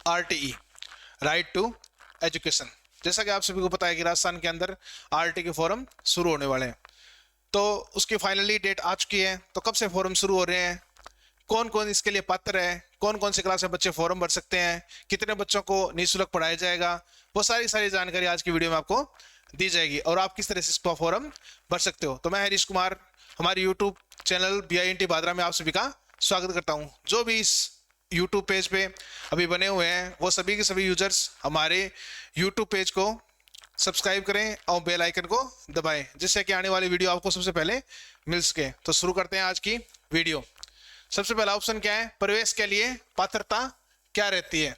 RTE, right to education. जैसा कि आप सभी को पता है कि राजस्थान के अंदर RTE के फॉरम शुरू होने वाले हैं, तो उसकी फाइनली डेट आ चुकी है। तो कब से फॉरम शुरू हो रहे हैं, कौन कौन इसके लिए पात्र है, कौन कौन से क्लास में बच्चे फॉर्म भर सकते हैं, कितने बच्चों को निःशुल्क पढ़ाया जाएगा, वो सारी जानकारी आज की वीडियो में आपको दी जाएगी और आप किस तरह से इसका फॉर्म भर सकते हो। तो मैं हरीश कुमार हमारे यूट्यूब चैनल BINT भादरा में आप सभी का स्वागत करता हूं। जो भी इस यूट्यूब पेज पे अभी बने हुए हैं वो सभी के सभी यूजर्स हमारे यूट्यूब पेज को सब्सक्राइब करें और बेल आइकन को दबाएं, जिससे कि आने वाली वीडियो आपको सबसे पहले मिल सके। तो शुरू करते हैं आज की वीडियो। सबसे पहला ऑप्शन क्या है, प्रवेश के लिए पात्रता क्या रहती है।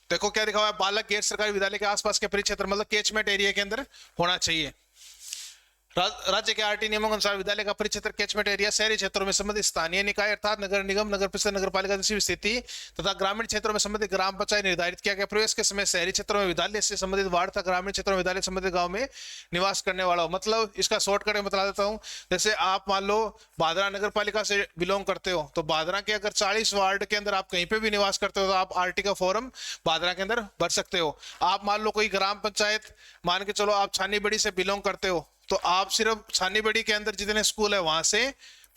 देखो क्या लिखा हुआ है, बालक गैर सरकारी विद्यालय के आसपास के परिक्षेत्र मतलब कैचमेंट एरिया के अंदर होना चाहिए। राज्य के RTE नियमों के अनुसार विद्यालय का परिक्षेत्र कैचमेंट एरिया शहरी क्षेत्रों में संबंधित स्थानीय निकाय अर्थात नगर निगम, नगर परिषद, नगर पालिका जैसी स्थिति तथा ग्रामीण क्षेत्रों में संबंधित ग्राम पंचायत निर्धारित किया गया। प्रवेश के समय शहरी क्षेत्रों में विद्यालय से संबंधित वार्ड तथा ग्रामीण क्षेत्रों में विद्यालय संबंधित गांव में निवास करने वाला हो। मतलब इसका शॉर्टकट में बता देता हूँ। जैसे आप मान लो भादरा नगर पालिका से बिलोंग करते हो, तो भादरा के अगर 40 वार्ड के अंदर आप कहीं पे भी निवास करते हो तो आप RTE का फॉर्म भादरा के अंदर भर सकते हो। आप मान लो कोई ग्राम पंचायत, मान के चलो आप छानी बड़ी से बिलोंग करते हो, तो आप सिर्फ छानी बड़ी के अंदर जितने स्कूल है वहां से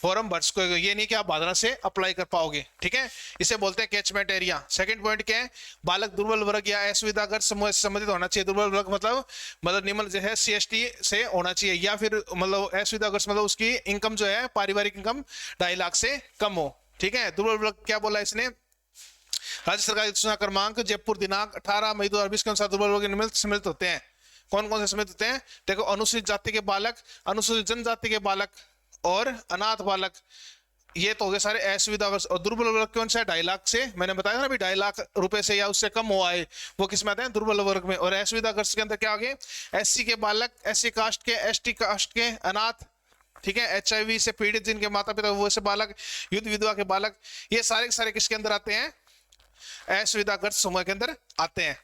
फॉर्म भर सकोगे, ये नहीं कि आप भादरा से अप्लाई कर पाओगे। ठीक है, इसे बोलते हैं कैचमेंट एरिया। सेकंड पॉइंट क्या है, बालक दुर्बल वर्ग या असुविधाग्रस्त समूह से संबंधित होना चाहिए। दुर्बल वर्ग मतलब निम्न जो है CST से होना चाहिए, या फिर मतलब असुविधाग्रस्त मतलब उसकी इनकम जो है पारिवारिक इनकम 2.5 लाख से कम हो। ठीक है, दुर्बल वर्ग क्या बोला इसने, राज्य सरकार की सूचना क्रमांक जयपुर दिनांक 18 मई 2020 के अनुसार दुर्बल वर्ग सम्मिलित होते हैं। कौन कौन से सम्मिलित होते हैं, देखो अनुसूचित जाति के बालक, अनुसूचित जनजाति के बालक और अनाथ बालक, ये तो हो गए सारे असुविधाग्रस्त। और दुर्बल वर्ग कौन सा है, 2.5 लाख से, मैंने बताया ना अभी 2.5 लाख रुपए से या उससे कम हो आए, वो किस में आते हैं, दुर्बल वर्ग में। और असुविधाग्रस्त के अंदर क्या आ गए, SC के बालक, SC कास्ट के, ST कास्ट के, अनाथ, ठीक है, HIV से पीड़ित जिनके माता पिता वो से बालक, युद्ध विधवा के बालक, ये सारे के सारे किसके अंदर आते हैं, असुविधाग्रस्त समूह के अंदर आते हैं।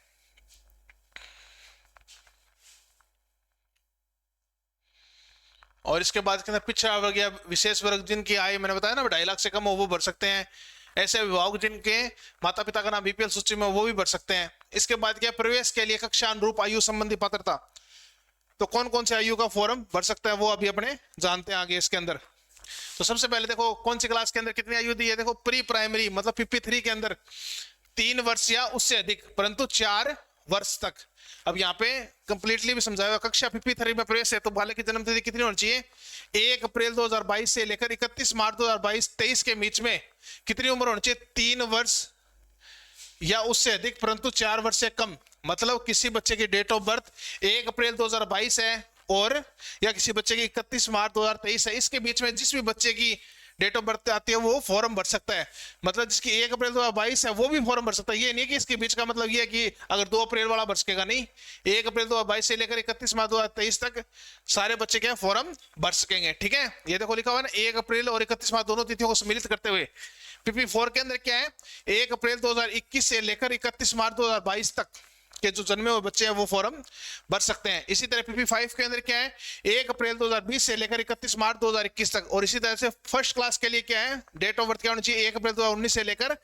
और इसके बाद के अंदर पिछड़ा वर्ग या विशेष वर्ग जिनकी आय मैंने बताया ना 2.5 लाख से कम हो वो भर सकते हैं। ऐसे अभिभावक जिनके माता पिता का नाम BPL सूची में वो भी भर सकते हैं। इसके बाद क्या, प्रवेश के लिए कक्षा अनुरूप आयु संबंधी पात्रता, तो कौन कौन से आयु का फॉर्म भर सकता है वो अभी अपने जानते हैं आगे इसके अंदर। तो सबसे पहले देखो कौन सी क्लास के अंदर कितनी आयु दी है, देखो प्री प्राइमरी मतलब PP3 के अंदर 3 वर्ष या उससे अधिक परंतु 4 वर्ष तक। अब यहाँ पे कंप्लीटली भी समझाया हुआ, कक्षा PP3 में प्रवेश है तो बालक की जन्म तिथि कितनी होनी चाहिए, 1 अप्रैल 2022 से लेकर 31 मार्च 2022-23 के बीच में कितनी उम्र होनी चाहिए, 3 वर्ष या उससे अधिक परंतु 4 वर्ष से कम। मतलब किसी बच्चे की डेट ऑफ बर्थ 1 अप्रैल 2022 है और या किसी बच्चे की 31 मार्च 2023 है, इसके बीच में जिस भी बच्चे की डेट ऑफ बर्थ आती है वो फॉर्म भर सकता है। मतलब जिसकी 1 अप्रैल 2022 है वो भी फॉर्म भर सकता है। ये नहीं कि इसके बीच का मतलब ये है कि अगर 2 अप्रैल वाला भर सकेगा, नहीं, 1 अप्रैल 2022 से लेकर 31 मार्च 2023 तक सारे बच्चे क्या फॉर्म भर सकेंगे। ठीक है, ये देखो लिखा हुआ है ना, 1 अप्रैल और 31 मार्च दोनों तिथियों को सम्मिलित करते हुए PP4 के अंदर क्या है, 1 अप्रैल 2021 से लेकर 31 मार्च 2022 तक के जो जन्मे हुए बच्चे हैं वो फॉर्म भर सकते हैं। इसी तरह PP5 के अंदर क्या है, 1 अप्रैल 2020 से लेकर 31 मार्च 2021 तक। और इसी तरह से फर्स्ट क्लास के लिए क्या है, डेट ऑफ बर्थ क्या होनी चाहिए, 1 अप्रैल 2019 से लेकर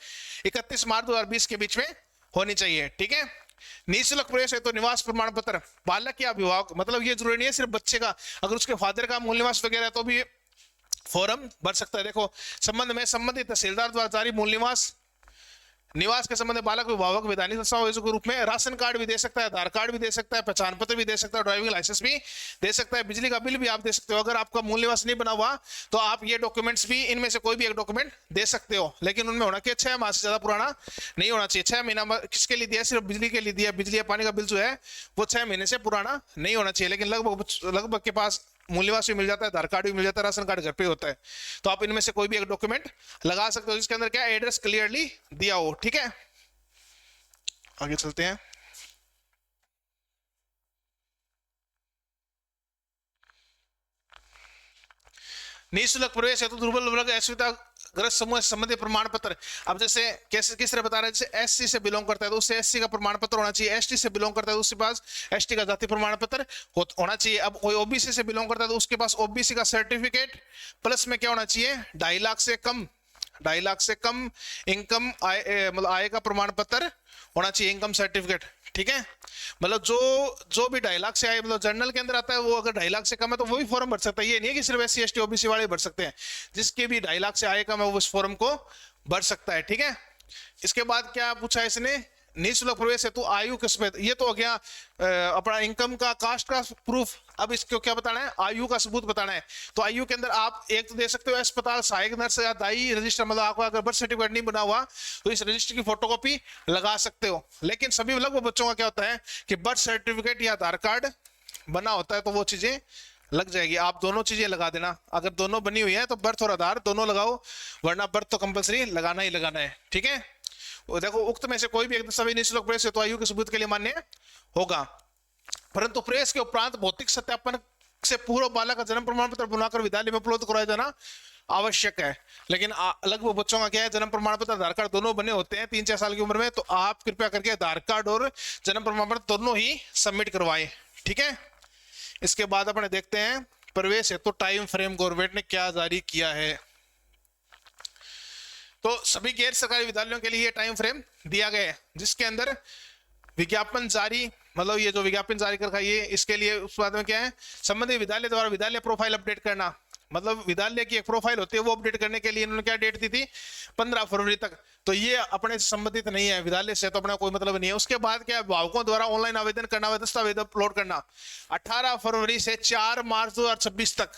31 मार्च 2020 के बीच में होनी चाहिए। ठीक है, निःशुल्क प्रवेश है तो निवास प्रमाण पत्र बालक या अभिभावक, मतलब ये जरूरी नहीं है सिर्फ बच्चे का, अगर उसके फादर का मूल निवास वगैरह है तो भी फॉर्म भर सकता है। देखो संबंध में संबंधित तहसीलदार द्वारा जारी मूल निवास के संबंध में बालक अभिभावक वैधानिक दस्तावेजों के रूप में राशन कार्ड भी दे सकता है, आधार कार्ड भी दे सकता है, पहचान पत्र भी दे सकता है, ड्राइविंग लाइसेंस भी दे सकता है, बिजली का बिल भी आप दे सकते हो। अगर आपका मूल निवास नहीं बना हुआ तो आप ये डॉक्यूमेंट्स भी इनमें से कोई भी एक डॉक्यूमेंट दे सकते हो, लेकिन उनमें होना चाहिए 6 माह से ज्यादा पुराना नहीं होना चाहिए। 6 महीना किसके लिए दिया, सिर्फ बिजली के लिए दिया, बिजली या पानी का बिल जो है वो 6 महीने से पुराना नहीं होना चाहिए। लेकिन लगभग के पास मूल निवास भी मिल जाता है, आधार कार्ड भी मिल जाता है, राशन कार्ड घर पे होता है, तो आप इनमें से कोई भी एक डॉक्यूमेंट लगा सकते हो जिसके अंदर क्या एड्रेस क्लियरली दिया हो। ठीक है, आगे चलते हैं। निःशुल्क प्रवेश है तो दुर्बल वर्ग असुविधाग्रस्त समूह से संबंधित प्रमाण पत्र। अब जैसे कैसे किस तरह बता रहे हैं, जैसे SC से बिलोंग करता है तो उससे SC का प्रमाण पत्र होना चाहिए, ST से बिलोंग करता है तो उसके पास ST का जाति प्रमाण पत्र होना चाहिए। अब कोई OBC से बिलोंग करता है तो उसके पास OBC का सर्टिफिकेट प्लस में क्या होना चाहिए, 2.5 लाख से कम 2.5 लाख से कम इनकम आय मतलब आय का प्रमाण पत्र होना चाहिए, इनकम सर्टिफिकेट, ठीक है। मतलब जो भी 2.5 लाख से आए, मतलब जनरल के अंदर आता है, वो अगर 2.5 लाख से कम है तो वो भी फॉर्म भर सकता है। ये नहीं है कि सिर्फ SC ST OBC वाले भर सकते हैं, जिसके भी 2.5 लाख से आय कम है वो इस फॉर्म को भर सकता है, ठीक है। इसके बाद क्या पूछा इसने, निःशुल्क प्रवेश हेतु आयु किस्मत, ये तो हो गया अपना इनकम का, कास्ट का प्रूफ। अब इसको क्या बताना है, आयु का सबूत बताना है। तो आयु के अंदर आप एक तो दे सकते हो अस्पताल सहायक नर्स या दाई रजिस्टर, मतलब आपका अगर बर्थ सर्टिफिकेट नहीं बना हुआ तो इस रजिस्टर की फोटोकॉपी लगा सकते हो। लेकिन सभी लगभग बच्चों का क्या होता है कि बर्थ सर्टिफिकेट या आधार कार्ड बना होता है, तो वो चीजें लग जाएगी। आप दोनों चीजें लगा देना, अगर दोनों बनी हुई है तो बर्थ और आधार दोनों लगाओ, वरना बर्थ तो कंपलसरी लगाना ही लगाना है, ठीक है। देखो उक्त में से कोई भी एक दस्तावेज निःशुल्क प्रेस हेतु आयु के सबूत के लिए मान्य होगा, परंतु प्रेस के उपरांत भौतिक सत्यापन से पूर्व बालक का जन्म प्रमाण पत्र बनाकर विद्यालय में उपलब्ध करवाया जाना आवश्यक है। लेकिन लगभग बच्चों का क्या है, जन्म प्रमाण पत्र आधार कार्ड दोनों बने होते हैं 3-4 साल की उम्र में, तो आप कृपया करके आधार कार्ड और जन्म प्रमाण पत्र दोनों ही सबमिट करवाएं, ठीक है। इसके बाद अपने देखते हैं प्रवेश हेतु टाइम फ्रेम गवर्नमेंट ने क्या जारी किया है। तो सभी गैर सरकारी विद्यालयों के लिए टाइम फ्रेम दिया गया है, जिसके अंदर विज्ञापन जारी, मतलब ये जो विज्ञापन जारी कर रखा है ये, इसके लिए उस बात में क्या है, संबंधित विद्यालय द्वारा विद्यालय प्रोफाइल अपडेट करना, मतलब विद्यालय की एक प्रोफाइल होती है वो अपडेट करने के लिए इन्होंने क्या डेट दी थी, 15 फरवरी तक। तो ये अपने से संबंधित नहीं है, विद्यालय से तो अपना कोई मतलब नहीं है। उसके बाद क्या है, अभिभावकों द्वारा ऑनलाइन आवेदन करना व दस्तावेज अपलोड करना 18 फरवरी से 4 मार्च 2026 तक।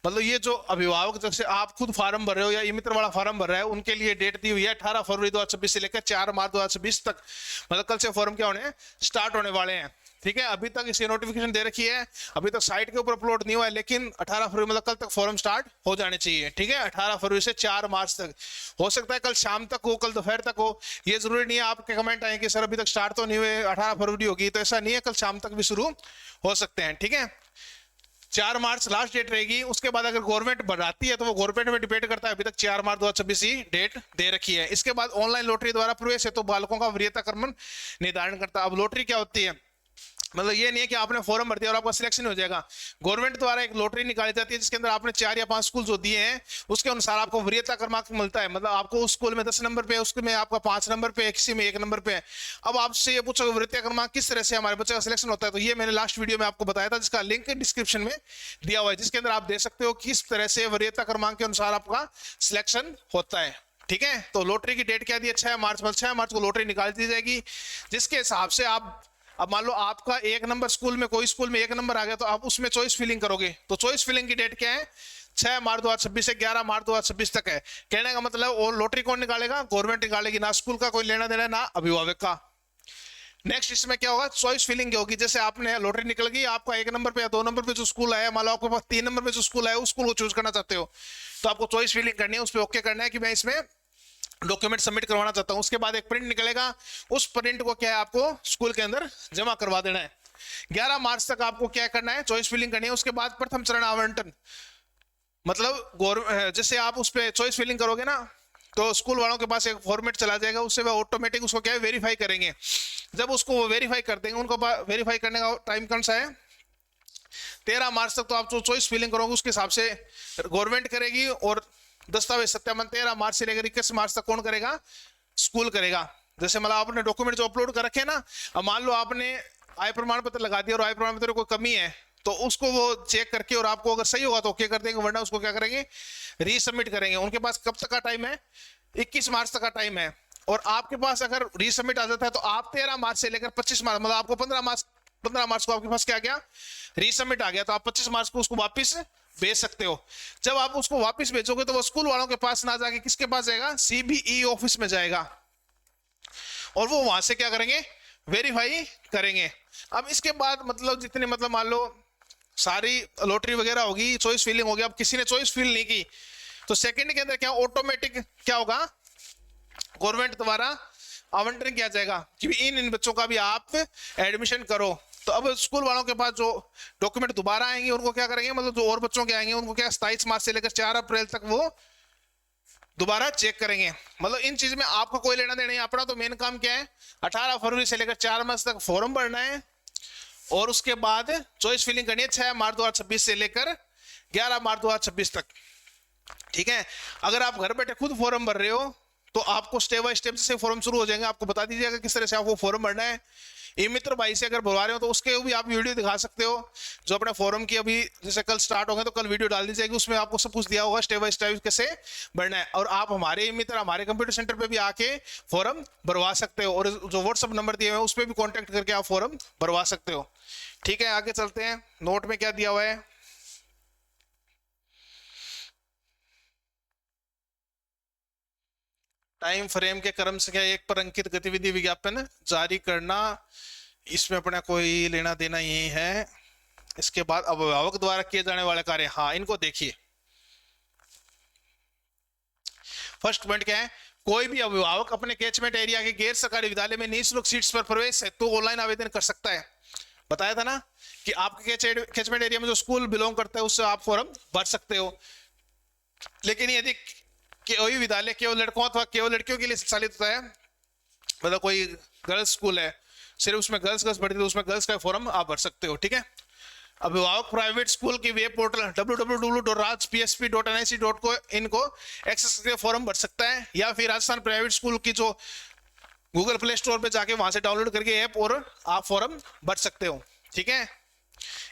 मतलब ये जो अभिभावक जैसे आप खुद फार्म भर रहे हो या ई मित्र वाला फार्म भर रहा है, उनके लिए डेट दी हुई है 18 फरवरी 2026 से लेकर 4 मार्च 2026 तक। मतलब कल से फॉर्म क्या होने स्टार्ट होने वाले हैं, ठीक है। अभी तक इसे नोटिफिकेशन दे रखी है, अभी तक साइट के ऊपर अपलोड नहीं हुआ है, लेकिन 18 फरवरी मतलब कल तक फॉर्म स्टार्ट हो जाने चाहिए, ठीक है। 18 फरवरी से 4 मार्च तक, हो सकता है कल शाम तक हो, कल दोपहर तक हो, ये जरूरी नहीं है। आपके कमेंट आए कि सर अभी तक स्टार्ट तो नहीं हुए, 18 फरवरी होगी, तो ऐसा नहीं है, कल शाम तक भी शुरू हो सकते हैं, ठीक है। 4 मार्च लास्ट डेट रहेगी। उसके बाद अगर गवर्नमेंट बढ़ाती है तो वो गवर्नमेंट में डिपेंड करता है, अभी तक 4 मार्च 2026 ही डेट दे रखी है। इसके बाद ऑनलाइन लॉटरी द्वारा प्रवेश है तो बालकों का वरीयता क्रम निर्धारण करता है। अब लॉटरी क्या होती है, मतलब ये नहीं है कि आपने फॉर्म भर दिया और आपका सिलेक्शन हो जाएगा। गवर्नमेंट द्वारा एक लॉटरी निकाली जाती है, जिसके अंदर आपने 4 या 5 स्कूल जो दिए हैं उसके अनुसार आपको वरीयता क्रमांक मिलता है। मतलब आपको उस स्कूल में 10 नंबर पे है, उसमें आपका 5 नंबर पे है, किसी में 1 नंबर पे है। अब आपसे ये पूछो वरीयता क्रमांक किस तरह से हमारे बच्चे का सिलेक्शन होता है, तो ये मैंने लास्ट वीडियो में आपको बताया था, जिसका लिंक डिस्क्रिप्शन में दिया हुआ है, जिसके अंदर आप देख सकते हो किस तरह से वरीयता क्रमांक के अनुसार आपका सिलेक्शन होता है, ठीक है। तो लॉटरी की डेट क्या दी है, 6 मार्च, 6 मार्च को लॉटरी निकाल दी जाएगी, जिसके हिसाब से आप, अब मान लो आपका 1 नंबर स्कूल में, कोई स्कूल में 1 नंबर आ गया, तो आप उसमें चॉइस फिलिंग करोगे। तो चॉइस फिलिंग की डेट क्या है, 6 मार्च 2026 से 11 मार्च 2026 तक है। कहने का मतलब वो लॉटरी कौन निकालेगा, गवर्नमेंट निकालेगी, ना स्कूल का कोई लेना देना ना अभिभावक का। नेक्स्ट इसमें क्या होगा, चॉइस फिलिंग होगी। जैसे आपने लॉटरी निकल गई, आपका 1 नंबर पे या 2 नंबर पे जो स्कूल आया, मान लो आपके पास 3 नंबर पे जो स्कूल आया उस स्कूल को चूज करना चाहते हो, तो आपको चॉइस फिलिंग करनी है, उस पर ओके करना है कि मैं इसमें डॉक्यूमेंट सबमिट करवाना चाहता हूं। उसके बाद एक प्रिंट निकलेगा, उस प्रिंट को क्या है आपको स्कूल के अंदर जमा करवा देना है। 11 मार्च तक आपको क्या करना है, चॉइस फिलिंग करनी है। उसके बाद प्रथम चरण आवंटन, मतलब जैसे आप उस पर चॉइस फिलिंग करोगे ना, तो स्कूल वालों के पास एक फॉर्मेट चला जाएगा, उससे वह ऑटोमेटिक उसको क्या है वेरीफाई करेंगे। जब उसको वो वेरीफाई कर देंगे, उनको वेरीफाई करने का टाइम कौन सा है, 13 मार्च तक। तो आप जो चॉइस फिलिंग करोगे उसके हिसाब से गवर्नमेंट करेगी, और दस्तावेज सत्यापन 13 मार्च से लेकर 21 मार्च तक कौन करेगा, स्कूल करेगा। जैसे मतलब आपने डॉक्यूमेंट जो अपलोड कर रखे ना, अब मान लो आपने आय प्रमाण पत्र लगा दिया और आय प्रमाण पत्र में कोई कमी है, तो उसको वो चेक करके और आपको अगर सही होगा तो ओके कर देंगे, वरना उसको क्या करेंगे, रीसबमिट करेंगे। उनके पास कब तक का टाइम है, 21 मार्च तक का टाइम है। और आपके पास अगर रीसबमिट आ जाता है तो आप 13 मार्च से लेकर 25 मार्च, मतलब आपको 15 मार्च को आपके पास क्या गया, रीसबमिट आ गया, तो आप 25 मार्च को उसको वापस भेज सकते हो। जब आप उसको वापस भेजोगे तो वो स्कूल वालों के पास ना जाके किसके पास जाएगा, CBE ऑफिस में जाएगा, और वो वहां से क्या करेंगे, वेरीफाई करेंगे। अब इसके बाद मतलब जितने, मतलब मान लो सारी लॉटरी वगैरह होगी, चॉइस फिलिंग हो गया। अब किसी ने चॉइस फिल नहीं की तो सेकंड के अंदर क्या ऑटोमेटिक क्या होगा, गवर्नमेंट द्वारा आवंटन किया जाएगा कि इन बच्चों का भी आप एडमिशन करो। तो अब स्कूल वालों के पास जो डॉक्यूमेंट दोबारा आएंगे उनको क्या करेंगे, मतलब जो और बच्चों के आएंगे उनको क्या 27 मार्च से लेकर 4 अप्रैल तक वो दोबारा चेक करेंगे। मतलब इन चीज में आपका कोई लेना देना नहीं। अपना तो मेन काम क्या है, 18 फरवरी से लेकर 4 मार्च तक फॉर्म भरना है, और उसके बाद चॉइस फिलिंग करनी है 6 मार्च 2026 से लेकर 11 मार्च 2026 तक। ठीक है। अगर आप घर बैठे खुद फॉर्म भर रहे हो तो आपको स्टेप बाय स्टेप से फॉर्म शुरू हो जाएंगे, आपको बता दीजिएगा किस तरह से आपको फॉर्म भरना है। ई मित्र भाई से अगर भरवा रहे हो तो उसके भी आप वीडियो दिखा सकते हो, जो अपने फॉर्म की अभी जैसे कल स्टार्ट होंगे तो कल वीडियो डाल दी जाएगी, उसमें आपको सब कुछ दिया होगा स्टेप बाय स्टेप कैसे भरना है। और आप हमारे ई मित्र हमारे कंप्यूटर सेंटर पे भी आके फॉर्म भरवा सकते हो, और जो व्हाट्सअप नंबर दिए हुए हैं उस पर भी कॉन्टेक्ट करके आप फॉर्म भरवा सकते हो। ठीक है, आगे चलते हैं। नोट में क्या दिया हुआ है, टाइम फ्रेम के क्रम से क्या एक पर अंकित गतिविधि विज्ञापन जारी करना, इसमें अपना कोई लेना देना यही है। इसके बाद अभिभावक द्वारा किए जाने वाले कार्य, हाँ इनको देखिए। फर्स्ट पॉइंट क्या है, कोई भी अभिभावक अपने कैचमेंट एरिया के गैर सरकारी विद्यालय में निःशुल्क सीट्स पर प्रवेश है तो ऑनलाइन आवेदन कर सकता है। बताया था ना कि आपके कैचमेंट एरिया में जो स्कूल बिलोंग करता है उससे आप फॉर्म भर सकते हो। लेकिन यदि कोई विद्यालय केवल लड़कों अथवा केवल लड़कियों के लिए संचालित होता है, मतलब कोई गर्ल्स स्कूल है सिर्फ उसमें गर्ल्स पढ़ती है तो उसमें गर्ल्स का फॉर्म आप भर सकते हो। ठीक है, अभिभावक प्राइवेट स्कूल की वेब पोर्टल www.rajpsp.nic.co इनको एक्सेस करके फॉर्म भर सकता है, या फिर राजस्थान प्राइवेट स्कूल की जो गूगल प्ले स्टोर पे जाके वहां से डाउनलोड करके ऐप और आप फॉर्म भर सकते हो। ठीक है,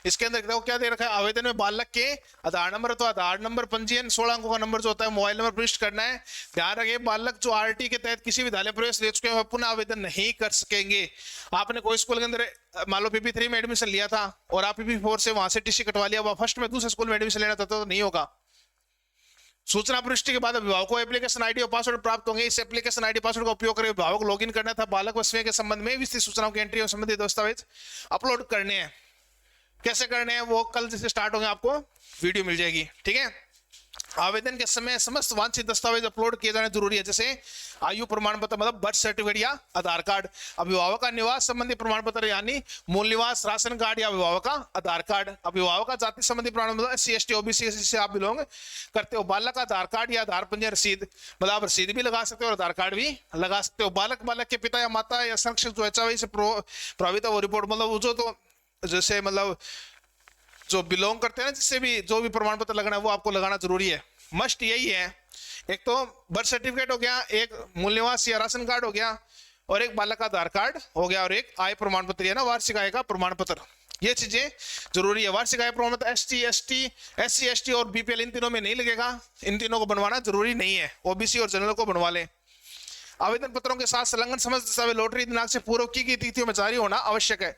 इसके अंदर देखो क्या दे रखा है, आवेदन में बालक के आधार नंबर तो आधार नंबर, पंजीयन 16 अंकों का नंबर जो होता है, मोबाइल नंबर प्रविष्ट करना है। ध्यान रखिए बालक जो आरटी के तहत किसी विद्यालय प्रवेश ले चुके हैं पुनः आवेदन नहीं कर सकेंगे। आपने कोई स्कूल के अंदर मान लो PP3 में एडमिशन लिया था और आप PP4 से वहां से टीसी कटवा लिया, फर्स्ट में दूसरे स्कूल में एडमिशन लेना था तो नहीं होगा। सूचना पुष्टि के बाद अभिभावक को एप्लीकेशन आईडी और पासवर्ड प्राप्त होंगे। इस एप्लीकेशन आईडी पासवर्ड का उपयोग करके अभिभावक लॉगिन करना था, बालक व स्वयं के संबंध में विस्तृत सूचनाओं की एंट्री और संबंधित दस्तावेज अपलोड करने हैं। कैसे करने हैं वो कल जैसे स्टार्ट होंगे आपको वीडियो मिल जाएगी। ठीक है, आवेदन के समय समस्त वांछित दस्तावेज अपलोड किए जाने जरूरी है, जैसे आयु प्रमाण पत्र मतलब बर्थ सर्टिफिकेट या आधार कार्ड, अभिभावक का निवास संबंधी प्रमाण पत्र यानी मूल निवास राशन कार्ड या अभिभावक का आधार कार्ड, अभिभावक का जाति संबंधी प्रमाण पत्र SC ST OBC से आप बिलोंग करते हो, बालक का आधार कार्ड या आधार पंजीयन रसीद मतलब आप रसीद भी लगा सकते हो और आधार कार्ड भी लगा सकते हो। बालक के पिता या माता या संरक्षक जो HIV से प्रभावित है वो रिपोर्ट मतलब जो तो जैसे मतलब जो बिलोंग करते हैं ना, जिससे भी जो भी प्रमाण पत्र लगना है वो आपको लगाना जरूरी है। मस्ट यही है, एक तो बर्थ सर्टिफिकेट हो गया, एक मूल निवास या राशन कार्ड हो गया, और एक बालक का आधार कार्ड हो गया, और एक आय प्रमाण पत्र ना वार्षिक आय का प्रमाण पत्र। ये चीजें जरूरी है। वार्षिक आय प्रमाण पत्र SC ST और BPL इन तीनों में नहीं लगेगा, इन तीनों को बनवाना जरूरी नहीं है, OBC और जनरल को बनवा लें। आवेदन पत्रों के साथ संलग्न समस्त दस्तावेज लॉटरी दिनांक से पूर्व की गई तिथियों में जारी होना आवश्यक है।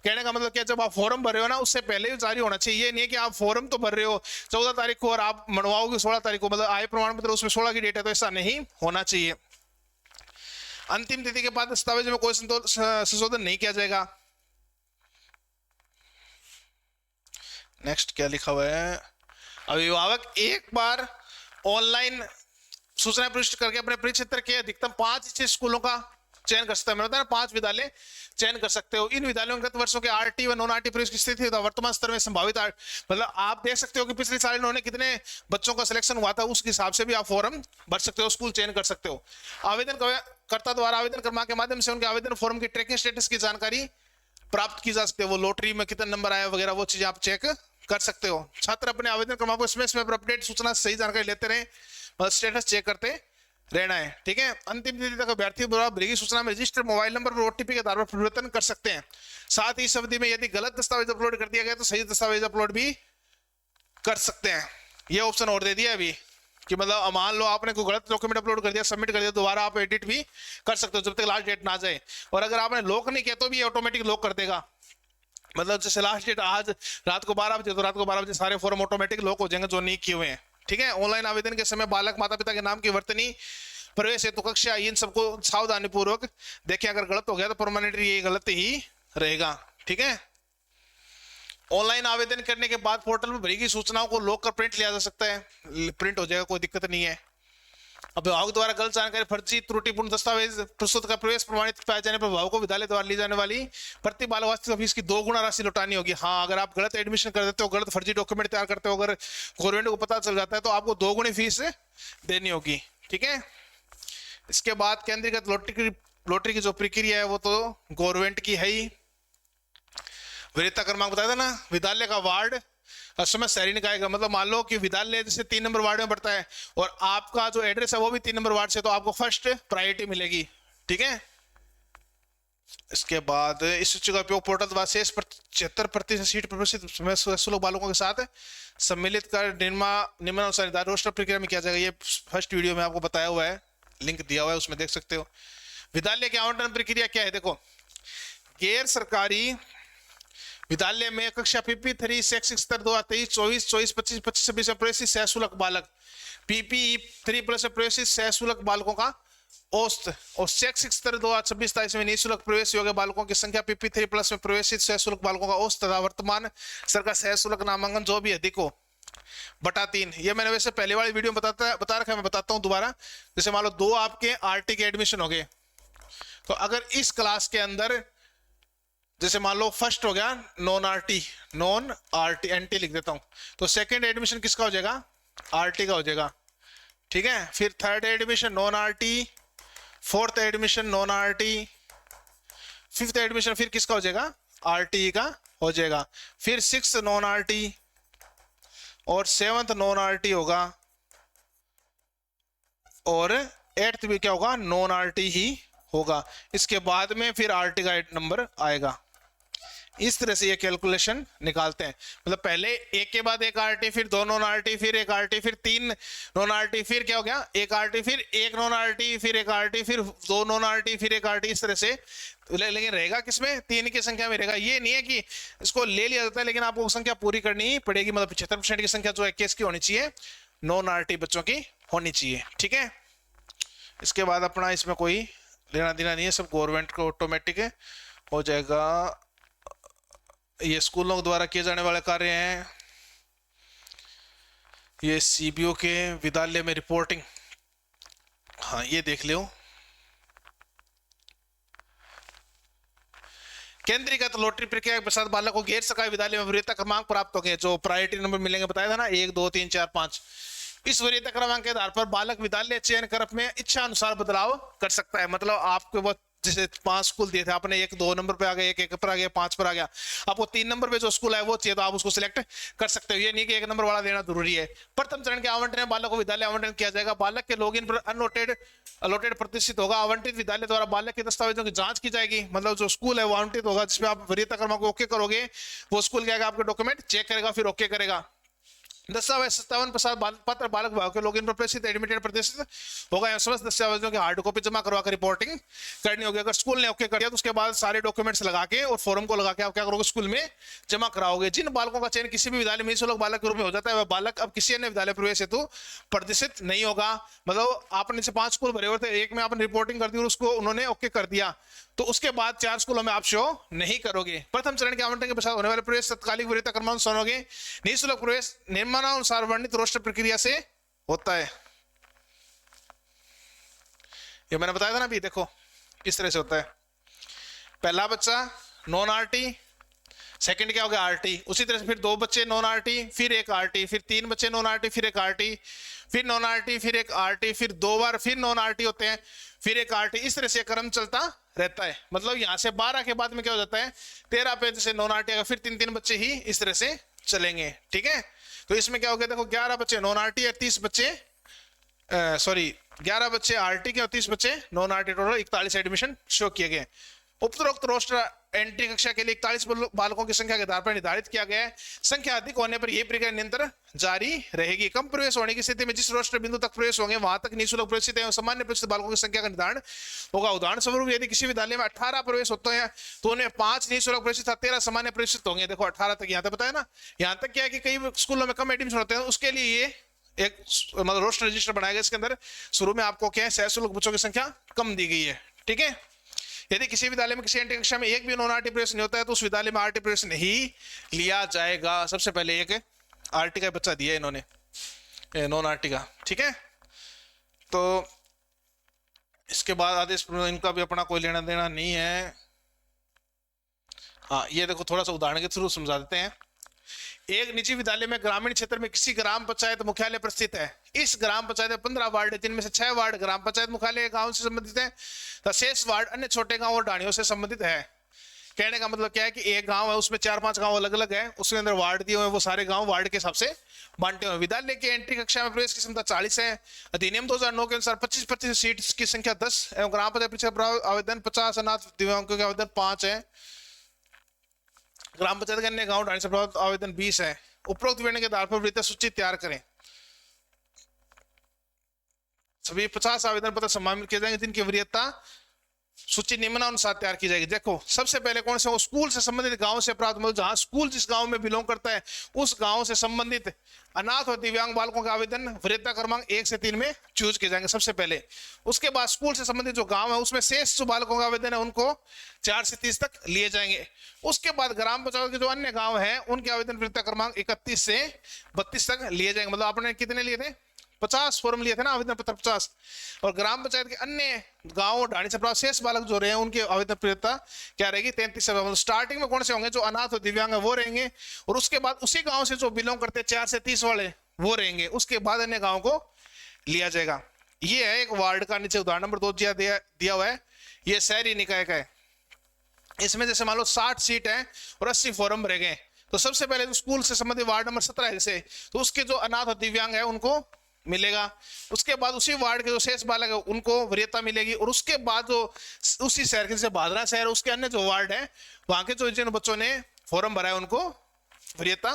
कहने का मतलब क्या, जब आप फॉर्म भर रहे हो ना उससे पहले ही जारी होना चाहिए। ये नहीं है कि आप फॉर्म तो भर रहे हो 14 तारीख को और आप मनवाओगे 16 तारीख को, मतलब आय प्रमाण पत्र उसमें 16 की डेट है, तो ऐसा नहीं होना चाहिए। अंतिम तिथि के बाद दस्तावेज में कोई संशोधन नहीं किया जाएगा। नेक्स्ट क्या लिखा हुआ है, अभिभावक एक बार ऑनलाइन सूचना प्रविष्ट करके अपने परिक्षेत्र के अधिकतम 5 स्कूलों का चयन कर सकता है। मतलब 5 विद्यालय चयन कर सकते हो। इन विद्यालयों में गत वर्षों के RT व नॉन RT प्रवेश की स्थिति वर्तमान स्तर में संभावित मतलब आप देख सकते हो कि पिछले साल इन्होंने कितने बच्चों का सिलेक्शन हुआ था, उस हिसाब से भी आप फॉर्म भर सकते हो, स्कूल चयन कर सकते हो। आवेदन कर्ता द्वारा आवेदन क्रमांक के माध्यम से उनके आवेदन फॉर्म की ट्रैकिंग स्टेटस की जानकारी प्राप्त की जा सकती है। वो लॉटरी में कितना नंबर आया वगैरह वो चीजें आप चेक कर सकते हो। छात्र अपने आवेदन क्रमांक को समय समय पर अपडेट सूचना सही जानकारी लेते रहे, स्टेटस चेक करते रहना है। ठीक है, अंतिम तिथि तक अभ्यर्थी द्वारा भरी सूचना में रजिस्टर मोबाइल नंबर और OTP के आधार पर परिवर्तन कर सकते हैं। साथ ही इस अवधि में यदि गलत दस्तावेज अपलोड कर दिया गया तो सही दस्तावेज अपलोड भी कर सकते हैं। ये ऑप्शन और दे दिया अभी कि मतलब मान लो आपने कोई गलत डॉक्यूमेंट अपलोड कर दिया, सबमिट कर दिया, दोबारा आप एडिट भी कर सकते हो जब तक लास्ट डेट ना जाए। और अगर आपने लॉक नहीं किया तो भी ऑटोमेटिक लॉक कर देगा, मतलब जैसे लास्ट डेट आज रात को 12 बजे तो रात को 12 बजे सारे फॉर्म ऑटोमेटिक लॉक हो जाएंगे जो नहीं किए हुए हैं। ठीक है, ऑनलाइन आवेदन के समय बालक माता पिता के नाम की वर्तनी प्रवेश हेतु कक्षा इन सबको सावधानी पूर्वक देखें, अगर गलत हो गया तो परमानेंटली ये गलत ही रहेगा। ठीक है, ऑनलाइन आवेदन करने के बाद पोर्टल में भरी गई सूचनाओं को लॉक कर प्रिंट लिया जा सकता है, प्रिंट हो जाएगा, कोई दिक्कत नहीं है। अभिभावक द्वारा गलत जानकारी, फर्जी, त्रुटिपूर्ण दस्तावेज प्रस्तुत का प्रवेश प्रमाणित पाए जाने पर अभिभावक को विद्यालय द्वारा ली जाने वाली प्रति बालक वार्षिक फीस की 2 गुना राशि लौटानी होगी। हाँ, अगर आप गलत एडमिशन कर देते हो, गलत फर्जी डॉक्यूमेंट तैयार करते हो, अगर गवर्नमेंट को पता चल जाता है तो आपको 2 गुनी फीस देनी होगी। ठीक है, इसके बाद केंद्रीकृत लॉटरी की जो प्रक्रिया है वो तो गवर्नमेंट की है ही। वरीयता क्रमांक बताया था ना, विद्यालय का वार्ड समय शहरी निकाय का मतलब मान लो कि विद्यालय जैसे 3 नंबर वार्ड में पड़ता है और आपका जो एड्रेस है वो भी 3 नंबर वार्ड से, तो आपको फर्स्ट प्रायोरिटी मिलेगी। ठीक है। इसके बाद इस सूची का उपयोग पोर्टल द्वारा शेष 76% सीट प्रवेशित सुलभ बालकों के साथ सम्मिलित कर निम्नानुसार निर्धारित रोस्टर प्रक्रिया में किया जाएगा। ये फर्स्ट वीडियो में आपको बताया हुआ है, लिंक दिया हुआ है, उसमें देख सकते हो। विद्यालय की आवंटन प्रक्रिया क्या है, देखो। गैर सरकारी विद्यालय में कक्षा पीपी 3 शैक्षिक स्तर 2023-24, 24-25, 25-26 में प्रवेशित सशुल्क बालक, पीपी 3+ में प्रवेशित सशुल्क बालकों का औसत और शैक्षिक स्तर 2026-27 में निःशुल्क प्रवेश योग्य बालकों की संख्या पीपी 3+ में प्रवेशित सशुल्क बालकों का औसत तथा वर्तमान सरकार सशुल्क नामांकन जो भी अधिक हो बटा 3। ये मैंने वैसे पहले वाली वीडियो में बता रखा है, मैं बताता हूं दोबारा। जैसे मान लो 2 आपके आरटी के एडमिशन हो गए, तो अगर इस क्लास के अंदर जैसे मान लो फर्स्ट हो गया नॉन आरटी एनटी लिख देता हूं, तो सेकंड एडमिशन किसका हो जाएगा, आरटी का हो जाएगा। ठीक है। फिर third admission non RT, fourth admission non RT, fifth admission फिर किसका हो जाएगा, आरटी का हो जाएगा। फिर 6th नॉन आरटी और 7th नॉन आरटी होगा और 8th भी क्या होगा, नॉन आरटी ही होगा। इसके बाद में फिर आरटी का नंबर आएगा। इस तरह से ये कैलकुलेशन निकालते हैं। मतलब पहले एक के बाद एक आरटी, फिर 2 नॉन आरटी, फिर एक आरटी, फिर 3 नॉन आरटी, फिर क्या हो गया, एक आरटी, फिर एक नॉन आरटी, फिर एक आरटी, फिर 2 नॉन आरटी, फिर एक आरटी। इस तरह से लेकिन रहेगा किसमें, 3 की संख्या में रहेगा। ये नहीं है कि इसको ले लिया जाता है, लेकिन आपको संख्या पूरी करनी पड़ेगी। मतलब 75% की संख्या जो है केस की होनी चाहिए, नॉन आरटी बच्चों की होनी चाहिए। ठीक है। इसके बाद अपना इसमें कोई लेना देना नहीं है, सब गवर्नमेंट को ऑटोमेटिक हो जाएगा। ये स्कूलों द्वारा किए जाने वाले कार्य हैं। ये सीबीओ के विद्यालय में रिपोर्टिंग, हाँ ये देख लो। केंद्रीकृत लॉटरी प्रक्रिया के पश्चात बालक को गैर सरकारी विद्यालय में वरीयता क्रमांक प्राप्त होंगे, जो प्रायोरिटी नंबर मिलेंगे, बताया था ना 1, 2, 3, 4, 5। इस वरीयता क्रमांक के आधार पर बालक विद्यालय चयन कर अपने इच्छा अनुसार बदलाव कर सकता है। मतलब आपके वो जैसे 5 स्कूल दिए थे, आपने 1, 2 नंबर पे आ गया, 1 पर आ गया, 5 पर आ गया, आपको 3 नंबर पे जो स्कूल है वो चाहिए तो आप उसको सिलेक्ट कर सकते हो। ये नहीं कि 1 नंबर वाला देना जरूरी है। प्रथम चरण के आवंटन में बालक को विद्यालय आवंटन किया जाएगा। बालक के लॉगिन पर अलॉटेड प्रतिष्ठित होगा। आवंटित विद्यालय द्वारा बालक के दस्तावेजों की जांच की जाएगी। मतलब जो स्कूल है वो आवंटित होगा, जिसमें आप वरीयता क्रमांक ओके करोगे, वो स्कूल क्या आपके डॉक्यूमेंट चेक करेगा, फिर ओके करेगा। दस्तावेज 57 प्रसाद पत्र बालक विभाग के लॉगिन पर प्रेषित एडमिटेड प्रदर्शित होगा। एवं समस्त दस्तावेजों की हार्ड कॉपी जमा करवा कर रिपोर्टिंग करनी होगी। अगर स्कूल ने ओके कर दिया तो उसके बाद सारे डॉक्यूमेंट्स लगा के और फॉर्म को लगा के आप क्या करोगे, स्कूल में जमा कराओगे। जिन बालकों का चयन किसी भी विद्यालय में निःशुल्क बालक के रूप में हो जाता है, वह बालक अब किसी अन्य विद्यालय प्रवेश हेतु प्रदर्शित नहीं होगा। मतलब आपने से 5 स्कूल भरे हुए थे, एक में आपने रिपोर्टिंग कर दी और उसको उन्होंने ओके कर दिया, तो उसके बाद 4 स्कूलों में आप शो नहीं करोगे। प्रथम चरण के आवंटन के पश्चात होने वाले प्रवेश तत्कालिक वरीयता क्रमांक सुनोगे। निःशुल्क प्रवेश निम्नानुसार वर्णित रोस्टर प्रक्रिया से होता है। ये मैंने बताया था ना अभी, देखो इस तरह से होता है। पहला बच्चा नॉन आरटी, सेकंड क्या हो गया आरटी, उसी तरह से फिर 2 बच्चे नॉन आरटी, फिर एक आरटी, फिर 3 बच्चे नॉन आरटी, फिर एक आरटी, फिर नॉन आरटी, फिर एक आरटी, फिर 2 बार फिर नॉन आरटी होते हैं, फिर एक आरटी। इस तरह से क्रम चलता रहता है। मतलब यहां से 12 के बाद में क्या हो जाता है, 13 पे जैसे नॉन आरटी, फिर 3-3 बच्चे ही इस तरह से चलेंगे। ठीक है। तो इसमें क्या हो गया, देखो 11 बच्चे नॉन आरटी और 30 बच्चे 11 बच्चे आरटी के और 30 बच्चे non RT, total 41 admission show किए गए। उपरोक्त रोस्टर एंट्री कक्षा के लिए 41 बालकों की संख्या के आधार पर निर्धारित किया गया है। संख्या अधिक होने पर यह प्रक्रिया निरंतर जारी रहेगी। कम प्रवेश होने की स्थिति में जिस रोस्टर बिंदु तक प्रवेश होंगे वहां तक निःशुल्क प्रवेशित एवं सामान्य प्रवेशित बालकों की संख्या का निर्धारण होगा। उदाहरण स्वरूप यदि किसी विद्यालय में 18 प्रवेश होते हैं तो उन्हें 5 निःशुल्क प्रवेशित 13 सामान्य प्रवेशित होंगे। देखो 18 तक यहाँ तक बताया ना। यहाँ तक क्या है कि कई स्कूलों में कम एडमिशन होते हैं, उसके लिए ये एक मतलब रोस्टर रजिस्टर बनाया गया। इसके अंदर शुरू में आपको क्या है, सशुल्क बच्चों की संख्या कम दी गई है। ठीक है। यदि किसी विद्यालय में किसी एंट्री कक्षा में एक भी नॉन आरटी प्रवेश नहीं होता है तो उस विद्यालय में आरटी प्रवेश नहीं लिया जाएगा। सबसे पहले एक आरटी का बच्चा दिया इन्होंने, नॉन आरटी का। ठीक है। तो इसके बाद आदेश इनका भी अपना कोई लेना देना नहीं है। हाँ ये देखो थोड़ा सा उदाहरण के थ्रू समझा देते हैं। एक निजी विद्यालय में ग्रामीण क्षेत्र में किसी ग्राम पंचायत मुख्यालय पर स्थित है। इस ग्राम पंचायत में 15 वार्ड है, जिनमें से 6 वार्ड ग्राम पंचायत मुख्यालय गांव से संबंधित है तथा शेष वार्ड अन्य छोटे गांव और ढाणियों से संबंधित है। कहने का मतलब क्या है कि एक गांव है उसमें 4-5 गांव अलग अलग है, उसके अंदर वार्ड दिए हुए हैं, वो सारे गांव वार्ड के हिसाब से बांटे हुए। विद्यालय की एंट्री कक्षा में प्रवेश की क्षमता 40 है। अधिनियम 2009 के अनुसार 25 सीट की संख्या 10 एवं ग्राम पंचायत परीक्षा आवेदन 50, अनाथ दिव्यांगों के आवेदन 5 है। ग्राम पंचायत के अन्य गाँव ढांचे से प्रभावित आवेदन 20 है। उपरोक्त विवरण के आधार पर वरीयता सूची तैयार करें। सभी 50 आवेदन पत्र सम्मानित किए जाएंगे जिनकी वरीयता सूची निम्नानुसार तैयार की जाएगी। देखो सबसे पहले कौन से, वो स्कूल से संबंधित गांव से प्राप्त, मतलब जहां स्कूल जिस गांव में बिलोंग करता है उस गांव से संबंधित अनाथ और दिव्यांग बालकों के आवेदन वरीयता क्रमांक 1 से 3 में चूज किए जाएंगे सबसे पहले। उसके बाद स्कूल से संबंधित जो गांव है उसमें शेष जो बालकों का आवेदन है उनको 4 से 30 तक लिए जाएंगे। उसके बाद ग्राम पंचायत के जो अन्य गाँव है उनके आवेदन वरीयता क्रमांक 31 से 32 तक लिए जाएंगे। मतलब आपने कितने लिए थे, 50 फॉर्म लिए थे ना आवेदन पत्र 50। और ग्राम पंचायत के अन्य गांव ढाणी से प्राप्त शेष बालक जो रहे हैं उनके आवेदन वरीयता क्या रहेगी, 33 से। स्टार्टिंग में कौन से होंगे, जो अनाथ और दिव्यांग है वो रहेंगे, और उसके बाद उसी गांव से जो बिलोंग करते हैं 4 से 30 वाले वो रहेंगे। उसके बाद अन्य गांव को लिया जाएगा। ये है एक वार्ड का, नीचे उदाहरण नंबर 2 दिया हुआ है, ये शहरी निकाय का है। इसमें जैसे मान लो 60 सीट है और 80 फॉर्म भरे गए, तो सबसे पहले जो स्कूल से संबंधित वार्ड नंबर 17 है जैसे, तो उसके जो अनाथ और दिव्यांग है उनको मिलेगा। उसके बाद उसी वार्ड के जो शेष बालक है उनको वरीयता मिलेगी। और उसके बाद जो उसी शहर के, जैसे भादरा शहर, उसके अन्य जो वार्ड है वहां के जो जिन बच्चों ने फॉर्म भरा है उनको वरीयता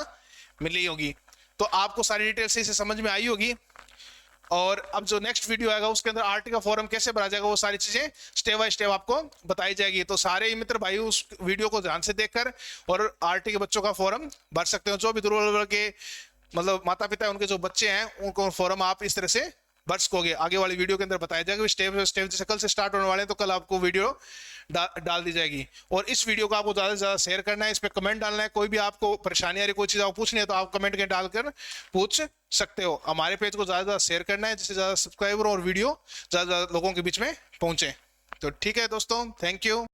मिली होगी। तो आपको सारी डिटेल सही से समझ में आई होगी। और अब जो नेक्स्ट वीडियो आएगा उसके अंदर आरटी का फॉर्म कैसे भरा जाएगा वो सारी चीजें स्टेप बाय स्टेप आपको बताई जाएगी। तो सारे मित्र भाई उस वीडियो को ध्यान से देखकर और आरटी के बच्चों का फॉर्म भर सकते हो। जो भी दुर्बल वर्ग के मतलब माता पिता है उनके जो बच्चे हैं उनको फॉर्म आप इस तरह से भर सकोगे। आगे वाली वीडियो के अंदर बताया जाएगा स्टेप बाय स्टेप। जैसे कल से स्टार्ट होने वाले हैं तो कल आपको वीडियो डाल दी जाएगी। और इस वीडियो को आपको ज्यादा से ज्यादा शेयर करना है, इस पे कमेंट डालना है। कोई भी आपको परेशानी आ रही, कोई चीज आपको पूछनी है तो आप कमेंट के डालकर पूछ सकते हो। हमारे पेज को ज्यादा से ज्यादा शेयर करना है जिससे ज्यादा सब्सक्राइबर और वीडियो ज्यादा लोगों के बीच में पहुंचे। तो ठीक है दोस्तों, थैंक यू।